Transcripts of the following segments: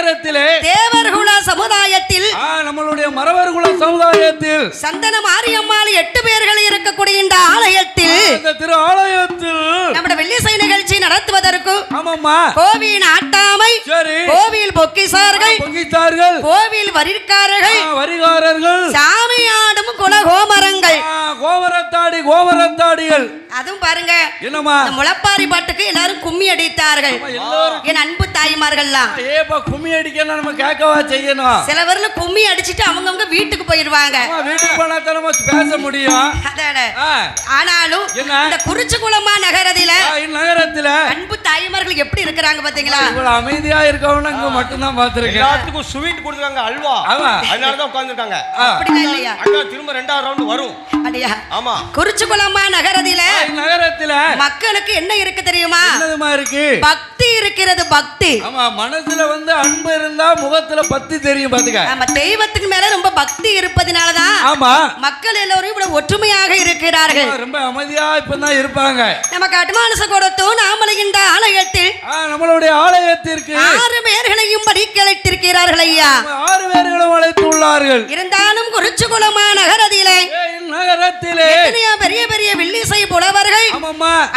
நகரத்திலே தேவர்குல சமுதாயத்தில் நம்மளுடைய மறவர்குல சமுதாயத்தில் சந்தன மாரியம்மாள் 8 பேர்கள் இருக்கக்கூடிய இந்த ஆலயத்தில் இந்த திரு ஆலயத்தில் நம்முடைய வெள்ளிசை நிகழ்ச்சி நடத்துவதற்கு ஆமாம்மா கோவில் ஆட்டாமை சரி கோவில் பொக்கிசார்கள் கோவில் வரிகாரர்கள் சாமியாடும் குலகோமரங்கள் கோமரத்தாடிகள் அதுவும் பாருங்க என்னமா முளப்பாரி பாட்டுக்கு எல்லாரும் கும்மி அடித்தார்கள் என் அன்பு தாய்மார்கள்லாம் கும்மி அடிக்கணும் நம்ம கேட்கவா செய்யணும் சில பேர்ல கும்மி அடிச்சிட்டு அவங்கவங்க வீட்டுக்கு போயிருவாங்க வீட்டுக்கு போனா தான் நம்ம பேச முடியும் ஆனாலும் இந்த குறிச்சிக்குளமா நகரத்தில அன்பு தாய்மார்கள் எப்படி இருக்கிறாங்க பாத்தீங்களா இவ்வளவு அமைதியா இருக்கவங்க இங்க மட்டும் தான் பாத்துருக்கேன் எல்லாத்துக்கும் ஸ்வீட் கொடுத்துருக்காங்க அல்வா அதனால தான் உட்கார்ந்துட்டாங்க அப்படிதான் இல்லையா அக்கா திரும்ப 2வது ரவுண்ட் வரும் அப்படியா ஆமா குறிச்சிக்குளமா நகரத்தில மக்களுக்கு என்ன இருக்கு தெரியுமா என்னதுமா இருக்கு பக்தி இருக்கிறது பக்தி ஆமா மனசுல வந்து அன்பு இருந்தா முகத்துல பக்தி தெரியும் பாத்துக்க ஆமா தெய்வத்துக்கு மேல ரொம்ப பக்தி இருப்பதனாலதான் ஆமா மக்கள் எல்லாரும் இவ்வளவு ஒற்றுமையாக இருக்கிறார்கள் ரொம்ப அமைதியா இப்பதான் இருப்பாங்க நமக்கு அட்வான்ஸ் கொடுத்து நாமளுகின்ற ஆலயத்தில் நம்மளுடைய ஆலயத்திற்கு 6 பேர்களையும் படிக்கலைத்திருக்கிறார்கள் ஐயா 6 பேர்களும் அழைத்துள்ளார்கள் இருந்தாலும் குறிச்சிக்குளமா நகரத்திலே பெரிய பெரிய வில்லிசை புலவர்கள்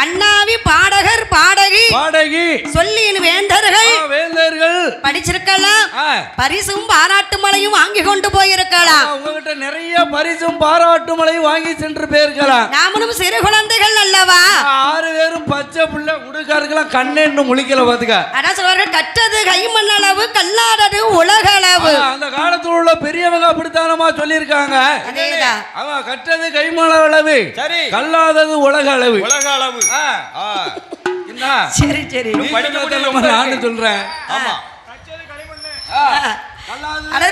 அண்ணாவி பாடகர் பாடகி சொல்லியின் வேந்தர்கள் படிச்சிருக்கலாம் பரிசும் பாராட்டு மலையும் வாங்கி கொண்டு போயிருக்கலாம் உங்ககிட்ட நிறைய பரிசும் பாராட்டு மலையும் வாங்கி சென்று போயிருக்கலாம் நாமளும் சிறு குழந்தைகள் அல்லவா 6 பேரும் பச்சை பிள்ளை உடுக்காருக்கெல்லாம் கண்ணென்னு முழிக்கல பாத்துக்க அதான் சொல்வார்கள் கற்றது கைமண்ணளவு கல்லாதது உலக அளவு அந்த காலத்துல உள்ள பெரியவங்க அப்படித்தானமா சொல்லியிருக்காங்க அவன் கற்றது கைமளவு சரி கல்லாதது உலக அளவு சரி சரி நான் சொல்றேன் ஆமா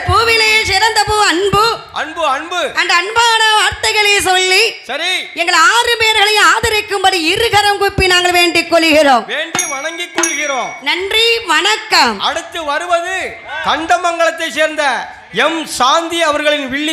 பூவிலேயே சிறந்த பூ அன்பு அன்பு அன்பு அந்த அன்பான வார்த்தைகளை சொல்லி சரி எங்கள் 6 பேர்களை ஆதரிக்கும்படி இருகரம் கூப்பி நாங்கள் வேண்டிக் கொள்கிறோம் வேண்டி வணங்கிக் கொள்கிறோம் நன்றி வணக்கம் அடுத்து வருவது கண்டமங்கலத்தை சேர்ந்த எம் சாந்தி அவர்களின் வில்லி